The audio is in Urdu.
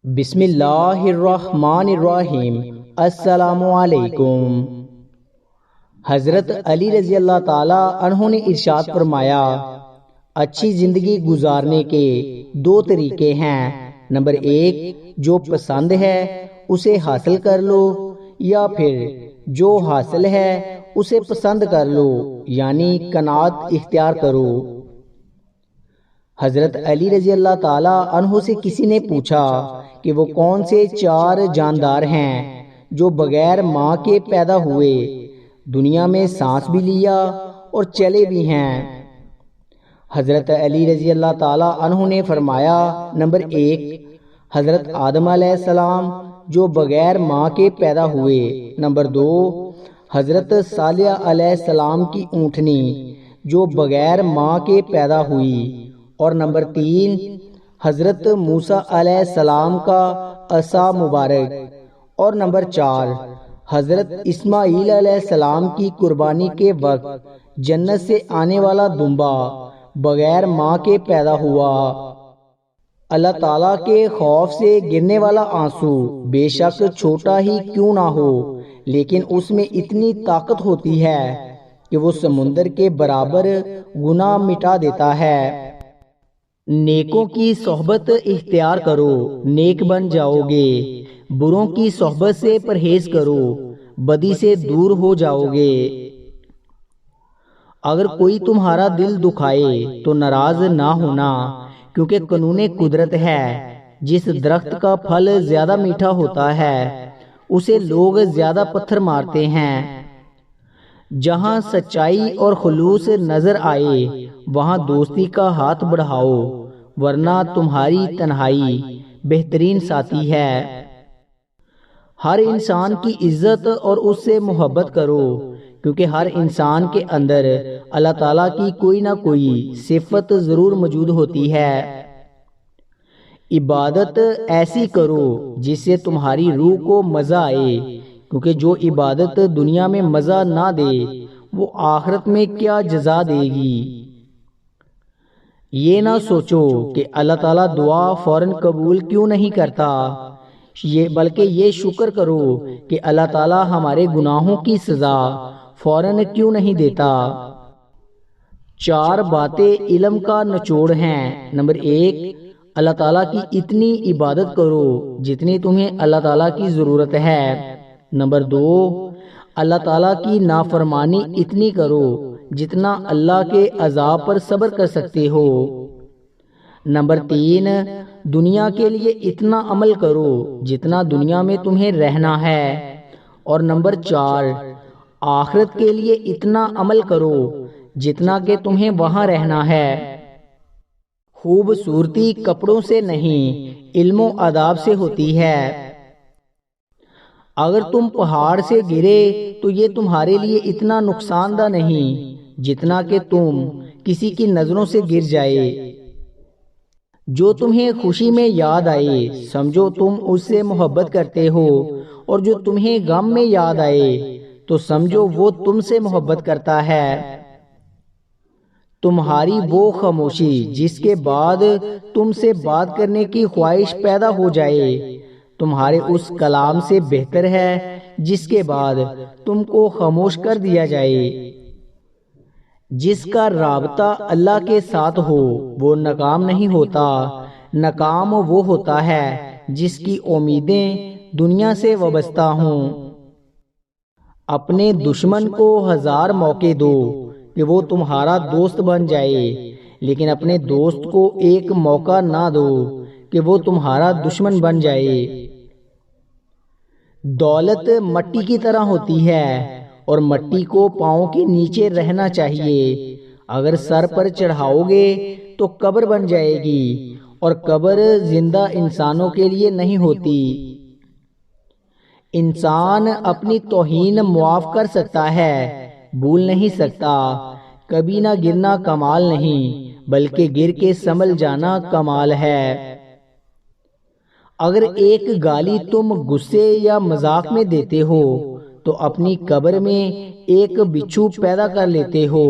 بسم اللہ الرحمن الرحیم۔ السلام علیکم۔ حضرت علی رضی اللہ تعالی عنہ نے ارشاد فرمایا، اچھی زندگی گزارنے کے دو طریقے ہیں۔ نمبر 1، جو پسند ہے اسے حاصل کر لو، یا پھر جو حاصل ہے اسے پسند کر لو، یعنی قناعت اختیار کرو۔ حضرت علی رضی اللہ تعالی عنہ سے کسی نے پوچھا کہ وہ کون سے 4 جاندار ہیں جو بغیر ماں کے پیدا ہوئے، دنیا میں سانس بھی لیا اور چلے بھی ہیں؟ حضرت علی رضی اللہ تعالی عنہ نے فرمایا، نمبر 1، حضرت آدم علیہ السلام جو بغیر ماں کے پیدا ہوئے۔ نمبر 2، حضرت صالح علیہ السلام کی اونٹنی جو بغیر ماں کے پیدا ہوئی۔ اور نمبر 3، حضرت موسیٰ علیہ السلام کا عصا مبارک۔ اور نمبر 4، حضرت اسماعیل علیہ السلام کی قربانی کے وقت جنت سے آنے والا دمبا بغیر ماں کے پیدا ہوا۔ اللہ تعالیٰ کے خوف سے گرنے والا آنسو بے شک چھوٹا ہی کیوں نہ ہو، لیکن اس میں اتنی طاقت ہوتی ہے کہ وہ سمندر کے برابر گناہ مٹا دیتا ہے۔ نیکوں کی صحبت اختیار کرو، نیک بن جاؤ گے۔ بروں کی صحبت سے پرہیز کرو، بدی سے دور ہو جاؤ گے۔ اگر کوئی تمہارا دل دکھائے تو ناراض نہ ہونا، کیونکہ قانون قدرت ہے، جس درخت کا پھل زیادہ میٹھا ہوتا ہے اسے لوگ زیادہ پتھر مارتے ہیں۔ جہاں سچائی اور خلوص نظر آئے وہاں دوستی کا ہاتھ بڑھاؤ، ورنہ تمہاری تنہائی بہترین ساتھی ہے۔ ہر انسان کی عزت اور اس سے محبت کرو، کیونکہ ہر انسان کے اندر اللہ تعالیٰ کی کوئی نہ کوئی صفت ضرور موجود ہوتی ہے۔ عبادت ایسی کرو جس سے تمہاری روح کو مزہ آئے، کیونکہ جو عبادت دنیا میں مزہ نہ دے وہ آخرت میں کیا جزا دے گی۔ یہ نہ سوچو کہ اللہ تعالیٰ دعا فوراً قبول کیوں نہیں کرتا، بلکہ یہ شکر کرو کہ اللہ تعالیٰ ہمارے گناہوں کی سزا فوراً کیوں نہیں دیتا۔ 4 باتیں علم کا نچوڑ ہیں۔ نمبر 1، اللہ تعالیٰ کی اتنی عبادت کرو جتنی تمہیں اللہ تعالیٰ کی ضرورت ہے۔ نمبر 2، اللہ تعالیٰ کی نافرمانی اتنی کرو جتنا اللہ کے عذاب پر صبر کر سکتے ہو۔ نمبر 3، دنیا کے لیے اتنا عمل کرو جتنا دنیا میں تمہیں رہنا ہے۔ اور نمبر 4، آخرت کے لیے اتنا عمل کرو جتنا کہ تمہیں وہاں رہنا ہے۔ خوبصورتی کپڑوں سے نہیں، علم و آداب سے ہوتی ہے۔ اگر تم پہاڑ سے گرے تو یہ تمہارے لیے اتنا نقصان دہ نہیں جتنا کہ تم کسی کی نظروں سے گر جائے۔ جو تمہیں خوشی میں یاد آئے سمجھو تم اس سے محبت کرتے ہو، اور جو تمہیں غم میں یاد آئے تو سمجھو وہ تم سے محبت کرتا ہے۔ تمہاری وہ خاموشی جس کے بعد تم سے بات کرنے کی خواہش پیدا ہو جائے تمہارے اس کلام سے بہتر ہے جس کے بعد تم کو خاموش کر دیا جائے۔ جس کا رابطہ اللہ کے ساتھ ہو وہ ناکام نہیں ہوتا، ناکام وہ ہوتا ہے جس کی امیدیں دنیا سے وابستہ ہوں۔ اپنے دشمن کو 1000 موقع دو کہ وہ تمہارا دوست بن جائے، لیکن اپنے دوست کو ایک موقع نہ دو کہ وہ تمہارا دشمن بن جائے۔ دولت مٹی کی طرح ہوتی ہے اور مٹی کو پاؤں کے نیچے رہنا چاہیے۔ اگر سر پر چڑھاؤ گے تو قبر بن جائے گی، اور قبر زندہ انسانوں کے لیے نہیں ہوتی۔ انسان اپنی توہین معاف کر سکتا ہے، بھول نہیں سکتا۔ کبھی نہ گرنا کمال نہیں، بلکہ گر کے سنبھل جانا کمال ہے۔ اگر ایک گالی تم غصے یا مذاق میں دیتے ہو تو اپنی قبر میں ایک بچھو پیدا کر لیتے ہو۔